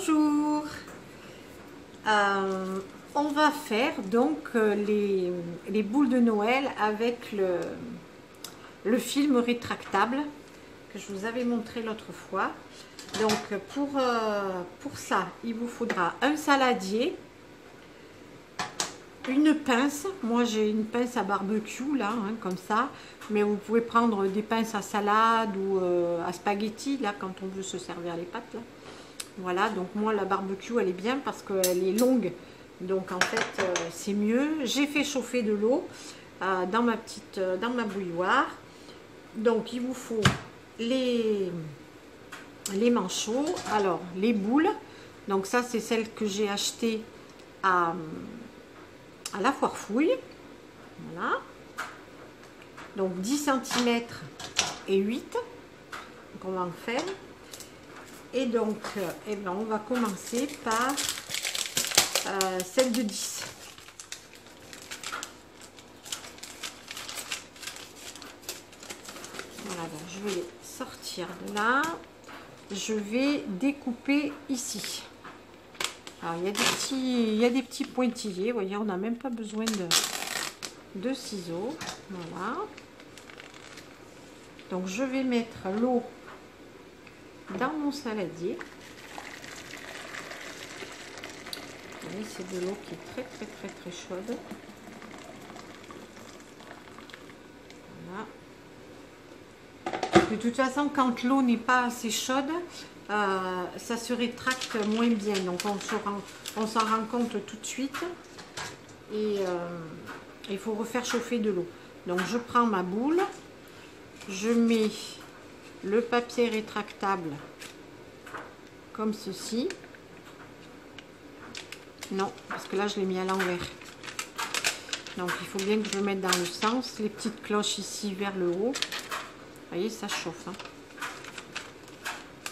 Bonjour. On va faire donc les boules de Noël avec le film rétractable que je vous avais montré l'autre fois. Donc pour ça, il vous faudra un saladier, une pince. Moi j'ai une pince à barbecue là, hein, comme ça. Mais vous pouvez prendre des pinces à salade ou à spaghetti là quand on veut se servir les pâtes là. Voilà, donc moi la barbecue elle est bien parce qu'elle est longue, donc en fait c'est mieux. J'ai fait chauffer de l'eau dans ma bouilloire. Donc il vous faut les manchots, alors les boules. Donc ça c'est celle que j'ai achetée à la foire fouille. Voilà. Donc 10 cm et 8. Donc on va en faire. Et donc, eh ben, on va commencer par celle de 10. Voilà, donc je vais les sortir de là. Je vais découper ici. Alors, il y a des petits pointillés. Vous voyez, on n'a même pas besoin de ciseaux. Voilà. Donc, je vais mettre l'eau dans mon saladier. Vous voyez, c'est de l'eau qui est très chaude. Voilà. De toute façon, quand l'eau n'est pas assez chaude, ça se rétracte moins bien. Donc on s'en rend compte tout de suite. Et il faut refaire chauffer de l'eau. Donc je prends ma boule, je mets le papier rétractable comme ceci. Non, parce que là je l'ai mis à l'envers. Donc il faut bien que je le mette dans le sens. Les petites cloches ici vers le haut. Vous voyez, ça chauffe. Hein.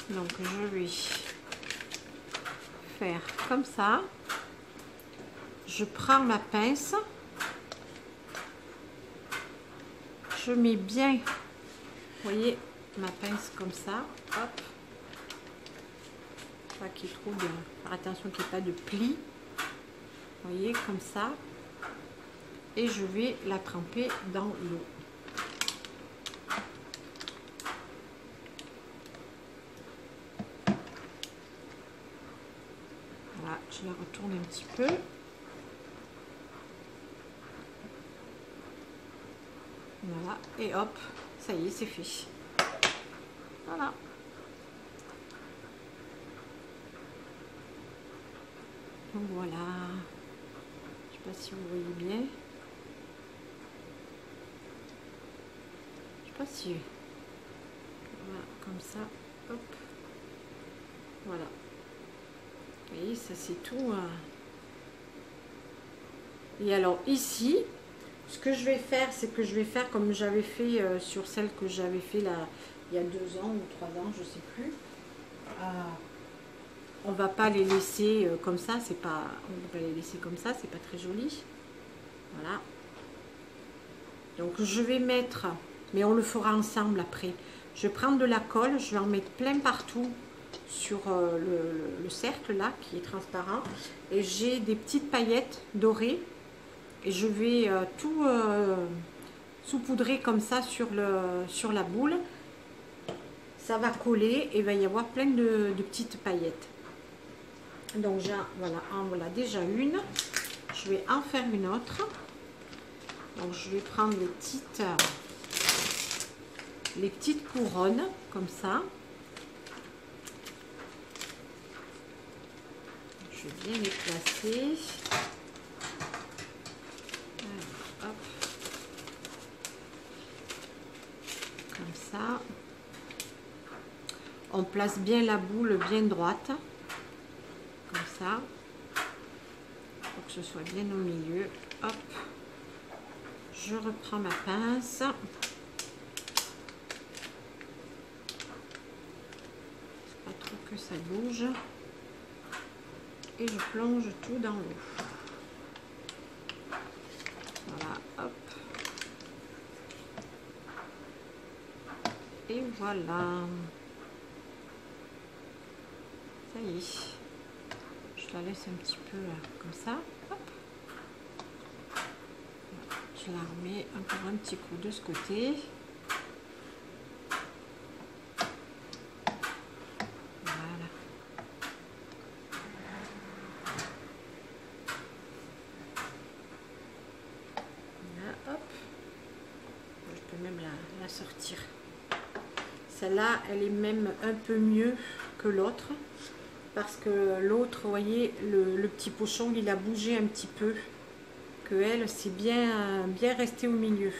Donc je vais faire comme ça. Je prends ma pince. Je mets bien, vous voyez, ma pince comme ça, hop, pas qu'il y ait trop de, faire attention qu'il n'y ait pas de plis, vous voyez, comme ça, et je vais la tremper dans l'eau. Voilà, je la retourne un petit peu. Voilà, et hop, ça y est, c'est fait. Voilà. Donc voilà. Je sais pas si vous voyez bien. Je sais pas si. Voilà, comme ça. Hop. Voilà. Vous voyez, ça c'est tout. Et alors ici, ce que je vais faire, c'est que je vais faire comme j'avais fait sur celle que j'avais fait là, il y a 2 ans ou 3 ans, je sais plus. On va pas les laisser comme ça, c'est pas, on va pas les laisser comme ça, c'est pas très joli. Voilà. Donc je vais mettre, mais on le fera ensemble après. Je vais prendre de la colle, je vais en mettre plein partout sur le cercle là qui est transparent, et j'ai des petites paillettes dorées. Et je vais tout saupoudrer comme ça sur la boule. Ça va coller et il va y avoir plein de petites paillettes. Donc voilà, en voilà déjà une. Je vais en faire une autre. Donc je vais prendre les petites couronnes comme ça. Je vais bien les placer. Hop. Comme ça. On place bien la boule bien droite. Comme ça. Pour que ce soit bien au milieu. Hop. Je reprends ma pince. Pas trop que ça bouge. Et je plonge tout dans l'eau. Voilà, hop. Et voilà. Ça y est. Je la laisse un petit peu comme ça. Hop. Je la remets encore un petit coup de ce côté. Voilà. Là, hop. Je peux même la sortir. Celle-là, elle est même un peu mieux que l'autre. Parce que l'autre, vous voyez, le petit pochon, il a bougé un petit peu. Que elle, c'est bien resté au milieu.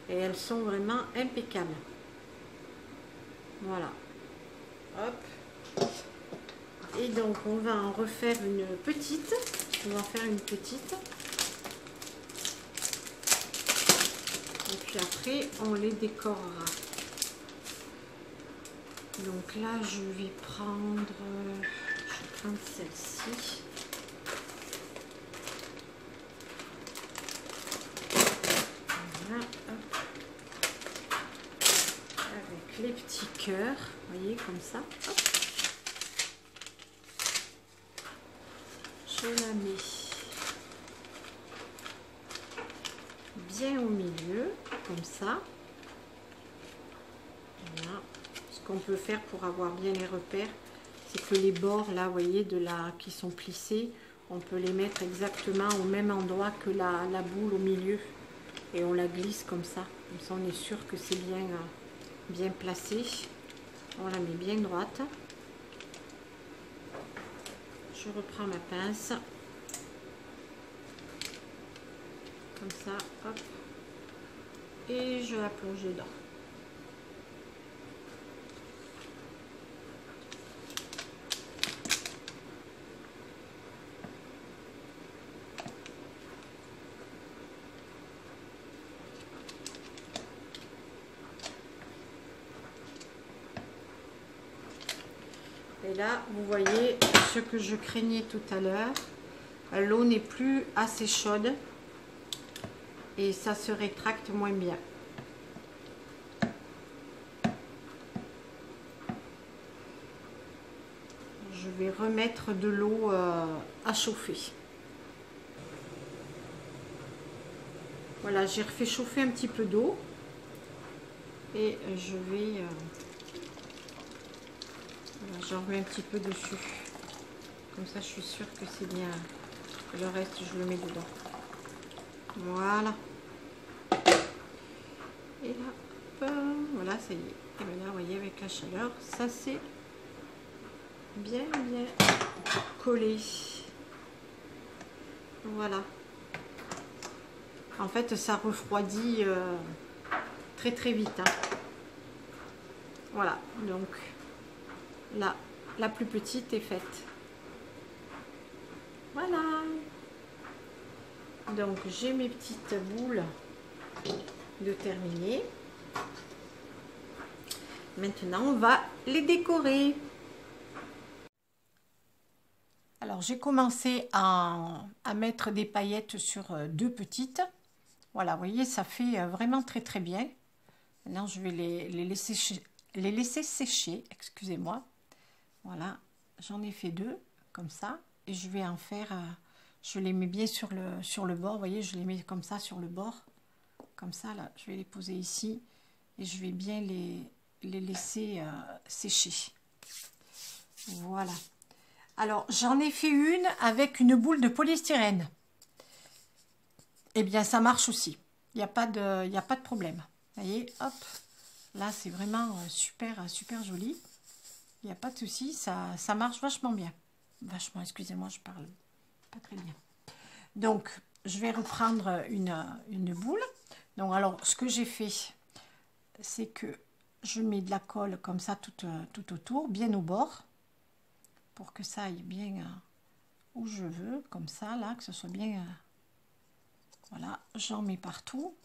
Et elles sont vraiment impeccables. Voilà. Hop. Et donc, on va en refaire une petite. On va en faire une petite. Et puis après, on les décorera. Donc là, je vais prendre celle-ci. Voilà, hop. Avec les petits cœurs, vous voyez, comme ça. Hop. Je la mets bien au milieu, comme ça. Voilà. Ce qu'on peut faire pour avoir bien les repères, c'est que les bords, là, vous voyez, qui sont plissés, on peut les mettre exactement au même endroit que la boule au milieu. Et on la glisse comme ça. Comme ça, on est sûr que c'est bien placé. On la met bien droite. Je reprends ma pince. Comme ça, hop. Et je la plonge dedans. Et là, vous voyez ce que je craignais tout à l'heure. L'eau n'est plus assez chaude et ça se rétracte moins bien. Je vais remettre de l'eau à chauffer. Voilà, j'ai refait chauffer un petit peu d'eau et je vais... j'en remets un petit peu dessus. Comme ça, je suis sûre que c'est bien. Le reste, je le mets dedans. Voilà. Et là, hop, voilà, ça y est. Et bien là, vous voyez, avec la chaleur, ça c'est bien collé. Voilà. En fait, ça refroidit très vite. Hein. Voilà, donc là, la plus petite est faite. Voilà. Donc, j'ai mes petites boules de terminer. Maintenant, on va les décorer. Alors, j'ai commencé à mettre des paillettes sur deux petites. Voilà, vous voyez, ça fait vraiment très bien. Maintenant, je vais les laisser sécher, excusez-moi. Voilà, j'en ai fait deux, comme ça. Et je vais en faire, je les mets bien sur le bord. Vous voyez, je les mets comme ça sur le bord. Comme ça, là, je vais les poser ici. Et je vais bien les laisser sécher. Voilà. Alors, j'en ai fait une avec une boule de polystyrène. Eh bien, ça marche aussi. Il n'y a pas de problème. Vous voyez, hop. Là, c'est vraiment super joli. Il n'y a pas de souci. Ça marche vachement bien. Vachement, excusez-moi, je parle pas très bien. Donc, je vais reprendre une boule. Donc, alors, ce que j'ai fait, c'est que je mets de la colle comme ça tout autour, bien au bord, pour que ça aille bien où je veux, comme ça, là, que ce soit bien... voilà, j'en mets partout.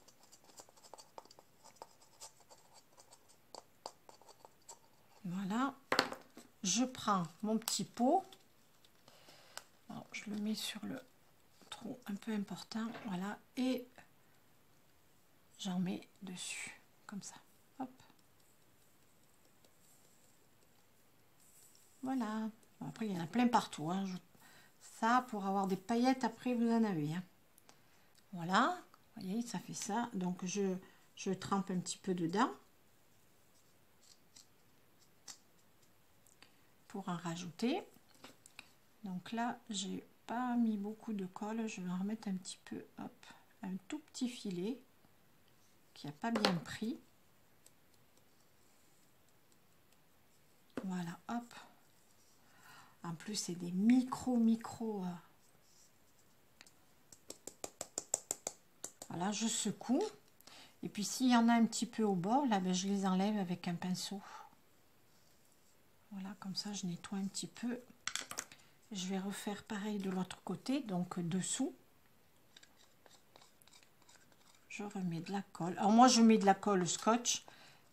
Voilà. Je prends mon petit pot. Alors, je le mets sur le trou un peu important, voilà, et j'en mets dessus, comme ça. Hop. Voilà. Bon, après, il y en a plein partout. Hein. ça pour avoir des paillettes. Après, vous en avez. Hein. Voilà, vous voyez, ça fait ça. Donc, je trempe un petit peu dedans pour en rajouter. Donc là, j'ai pas mis beaucoup de colle. Je vais en remettre un petit peu, hop, un tout petit filet qui n'a pas bien pris. Voilà, hop. En plus, c'est des micro. Voilà, je secoue. Et puis, s'il y en a un petit peu au bord, là, ben, je les enlève avec un pinceau. Voilà, comme ça, je nettoie un petit peu. Je vais refaire pareil de l'autre côté, donc dessous. Je remets de la colle. Alors, moi, je mets de la colle scotch.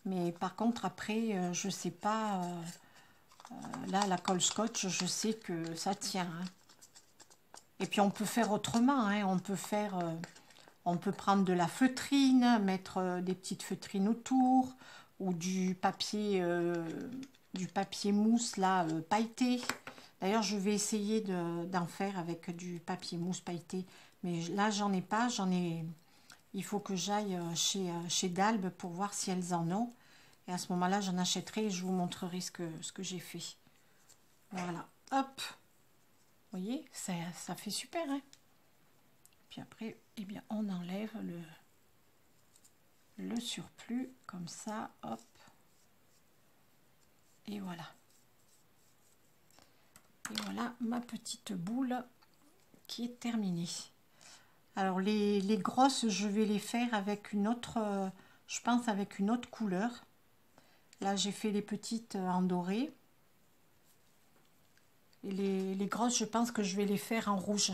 Mais par contre, après, je sais pas... là, la colle scotch, je sais que ça tient. Hein. Et puis, on peut faire autrement. Hein. On peut faire... on peut prendre de la feutrine, mettre des petites feutrines autour, ou du papier mousse là, pailleté. D'ailleurs, je vais essayer d'en faire avec du papier mousse pailleté. Mais là, j'en ai pas. Il faut que j'aille chez Dalbe pour voir si elles en ont. Et à ce moment-là, j'en achèterai et je vous montrerai ce que j'ai fait. Voilà, hop. Vous voyez, ça fait super. Hein. Puis après, eh bien, on enlève le surplus comme ça, hop. Et voilà. Et voilà ma petite boule qui est terminée. Alors les grosses, je vais les faire avec une autre, je pense avec une autre couleur. Là, j'ai fait les petites en doré. Et les grosses, je pense que je vais les faire en rouge.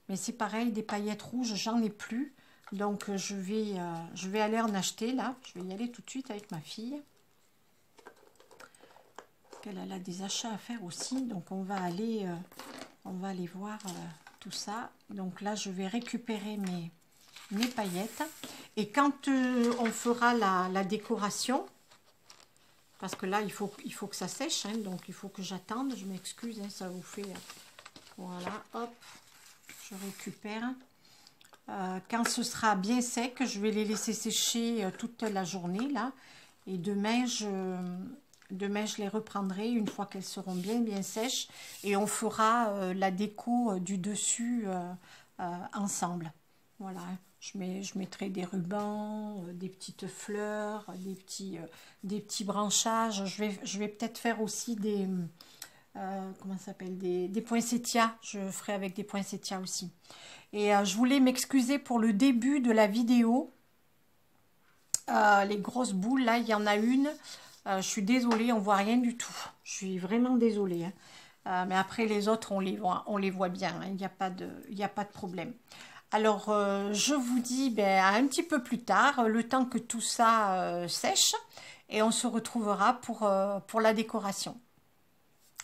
Mais c'est pareil, des paillettes rouges, j'en ai plus. Donc, je vais aller en acheter, là. Je vais y aller tout de suite avec ma fille. Elle a des achats à faire aussi. Donc, on va aller voir tout ça. Donc là, je vais récupérer mes paillettes. Et quand on fera la décoration... Parce que là, il faut que ça sèche, hein, donc il faut que j'attende. Je m'excuse, hein, ça vous fait... Voilà, hop, je récupère. Quand ce sera bien sec, je vais les laisser sécher toute la journée, là. Et demain, je les reprendrai une fois qu'elles seront bien sèches. Et on fera la déco du dessus ensemble. Voilà, je mettrai des rubans, des petites fleurs, des petits branchages. Je vais peut-être faire aussi des, comment ça s'appelle, des poinsettias. Je ferai avec des poinsettias aussi. Et je voulais m'excuser pour le début de la vidéo. Les grosses boules, là, il y en a une. Je suis désolée, on voit rien du tout. Je suis vraiment désolée. Hein. Mais après, les autres, on les voit bien. Hein. Il n'y a pas de problème. Alors, je vous dis à un petit peu plus tard, le temps que tout ça sèche, et on se retrouvera pour la décoration.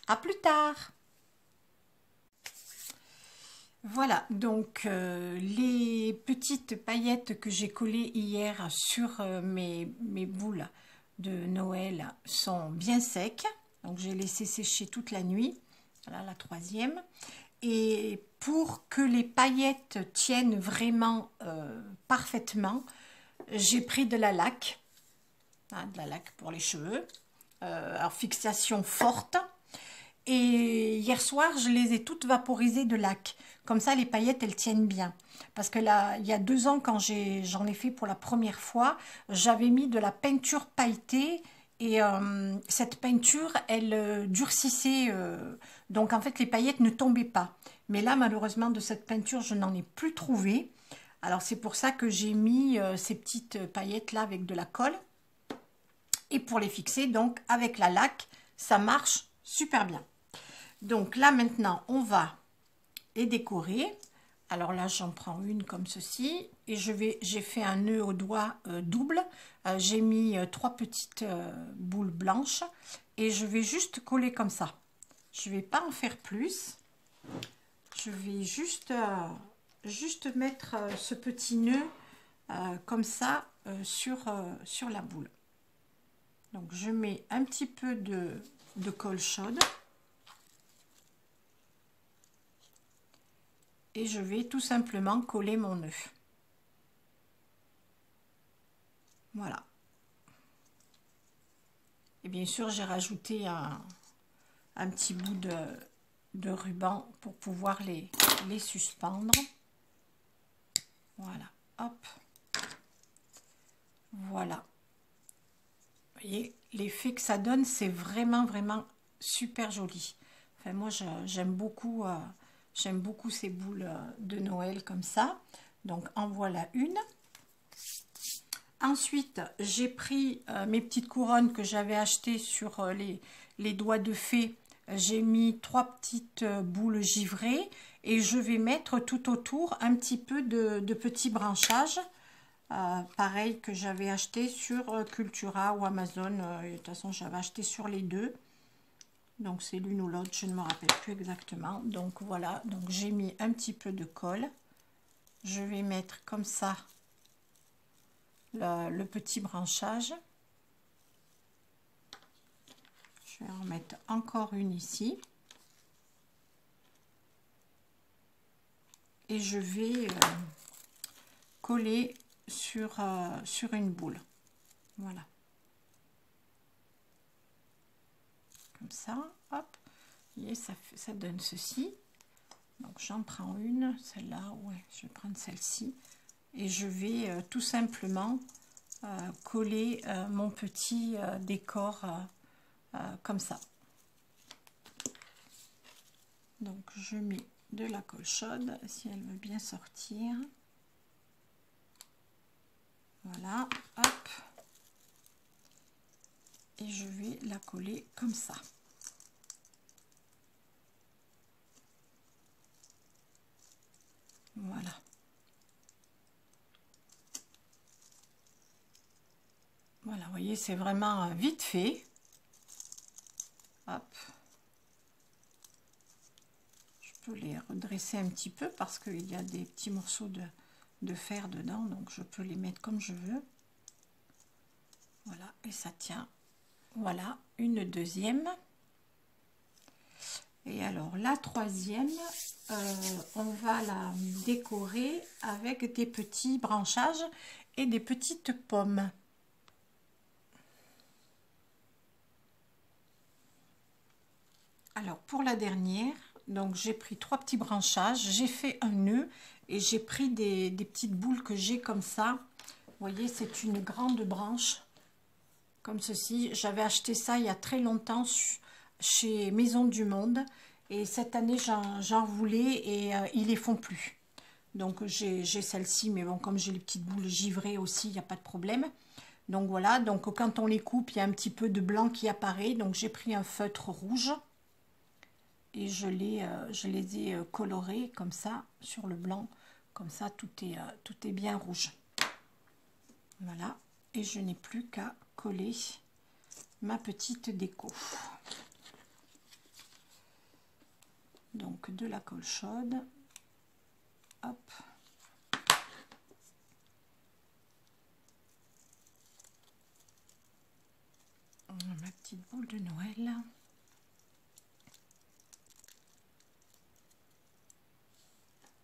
À plus tard! Voilà, donc les petites paillettes que j'ai collées hier sur mes boules de Noël sont bien secs. Donc, j'ai laissé sécher toute la nuit. Voilà la troisième. Et pour que les paillettes tiennent vraiment parfaitement, j'ai pris de la laque, hein, de la laque pour les cheveux, alors fixation forte. Et hier soir, je les ai toutes vaporisées de laque. Comme ça, les paillettes, elles tiennent bien. Parce que là, il y a 2 ans, quand j'en ai fait pour la première fois, j'avais mis de la peinture pailletée. Et cette peinture, elle durcissait, donc en fait les paillettes ne tombaient pas. Mais là, malheureusement, de cette peinture, je n'en ai plus trouvé. Alors c'est pour ça que j'ai mis ces petites paillettes là avec de la colle. Et pour les fixer, donc avec la laque, ça marche super bien. Donc là maintenant, on va les décorer. Alors là, j'en prends une comme ceci et j'ai fait un nœud au doigt double. J'ai mis 3 petites boules blanches et je vais juste coller comme ça. Je ne vais pas en faire plus. Je vais juste mettre ce petit nœud comme ça sur la boule. Donc je mets un petit peu de colle chaude. et je vais tout simplement coller mon nœud. Voilà. Et bien sûr, j'ai rajouté un petit bout de ruban pour pouvoir les suspendre. Voilà, hop. Voilà. Vous voyez, l'effet que ça donne, c'est vraiment, vraiment super joli. Enfin, moi, j'aime beaucoup ces boules de Noël comme ça. Donc, en voilà une. Ensuite, j'ai pris mes petites couronnes que j'avais achetées sur les doigts de fée. J'ai mis 3 petites boules givrées et je vais mettre tout autour un petit peu de petits branchages. Pareil que j'avais acheté sur Cultura ou Amazon. De toute façon, j'avais acheté sur les deux. Donc, c'est l'une ou l'autre, je ne me rappelle plus exactement. Donc, voilà. Donc, j'ai mis un petit peu de colle. Je vais mettre comme ça le petit branchage. Je vais en mettre encore une ici. Et je vais coller sur une boule. Voilà. Comme ça, hop. Vous voyez, ça donne ceci. Donc, j'en prends une. Celle-là, ouais, je vais prendre celle-ci. Et je vais tout simplement coller mon petit décor comme ça. Donc je mets de la colle chaude si elle veut bien sortir. Voilà, hop. Et je vais la coller comme ça. Voilà. Voilà, vous voyez, c'est vraiment vite fait. Hop. Je peux les redresser un petit peu parce qu'il y a des petits morceaux de fer dedans, donc je peux les mettre comme je veux. Voilà, et ça tient. Voilà, une deuxième. Et alors, la troisième, on va la décorer avec des petits branchages et des petites pommes. Alors, pour la dernière, donc j'ai pris 3 petits branchages, j'ai fait un nœud et j'ai pris des petites boules que j'ai comme ça. Vous voyez, c'est une grande branche, comme ceci. J'avais acheté ça il y a très longtemps chez Maison du Monde. Et cette année, j'en voulais et ils les font plus. Donc, j'ai celle-ci, mais bon, comme j'ai les petites boules givrées aussi, il n'y a pas de problème. Donc, voilà. Donc, quand on les coupe, il y a un petit peu de blanc qui apparaît. Donc, j'ai pris un feutre rouge. Et je les ai colorés comme ça, sur le blanc. Comme ça, tout est bien rouge. Voilà. Et je n'ai plus qu'à coller ma petite déco. Donc, de la colle chaude. Hop. Ma petite boule de Noël.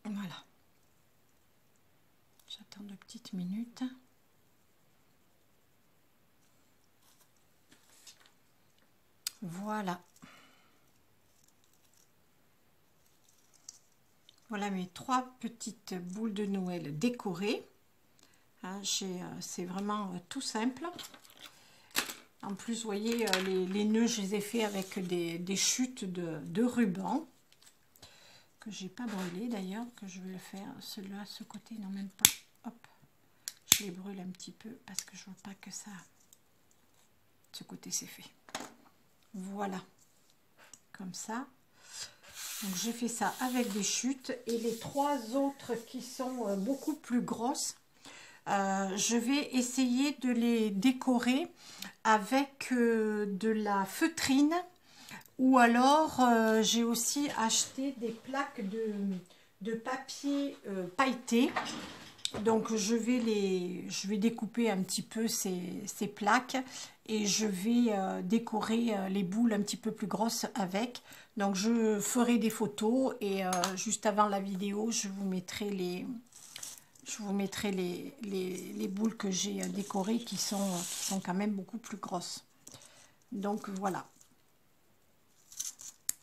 Voilà. J'attends 2 petites minutes. Voilà. Voilà mes 3 petites boules de Noël décorées. Hein, c'est vraiment tout simple. En plus, vous voyez, les nœuds, je les ai fait avec des chutes de ruban. Que j'ai pas brûlé d'ailleurs, que je vais le faire. Celui-là, ce côté, non même pas. Hop, je les brûle un petit peu parce que je veux pas que ça... Ce côté, c'est fait. Voilà, comme ça. Donc j'ai fait ça avec des chutes et les 3 autres qui sont beaucoup plus grosses, je vais essayer de les décorer avec de la feutrine ou alors j'ai aussi acheté des plaques de papier pailleté. Donc je vais découper un petit peu ces plaques et je vais décorer les boules un petit peu plus grosses avec. Donc je ferai des photos et juste avant la vidéo, je vous mettrai les boules que j'ai décorées qui sont quand même beaucoup plus grosses. Donc voilà.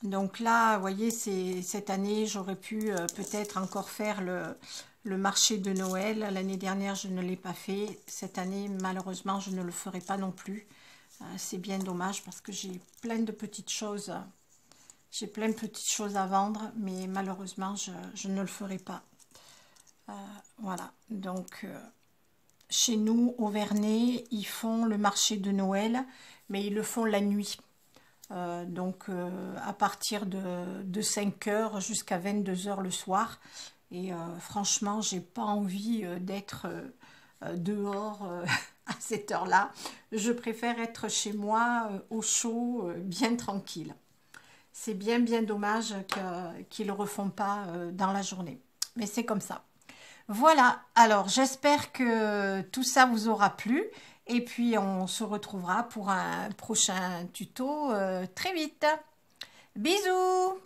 Donc là, vous voyez, cette année, j'aurais pu peut-être encore faire le marché de Noël. L'année dernière, je ne l'ai pas fait. Cette année, malheureusement, je ne le ferai pas non plus. C'est bien dommage parce que j'ai plein de petites choses. J'ai plein de petites choses à vendre, mais malheureusement, je ne le ferai pas. Voilà. Donc, chez nous, au Vernet, ils font le marché de Noël, mais ils le font la nuit. Donc à partir de 5 heures jusqu'à 22 heures le soir. Et franchement, j'ai pas envie d'être dehors à cette heure-là. Je préfère être chez moi au chaud, bien tranquille. C'est bien dommage qu'ils ne le refont pas dans la journée. Mais c'est comme ça. Voilà, alors j'espère que tout ça vous aura plu et puis on se retrouvera pour un prochain tuto très vite. Bisous!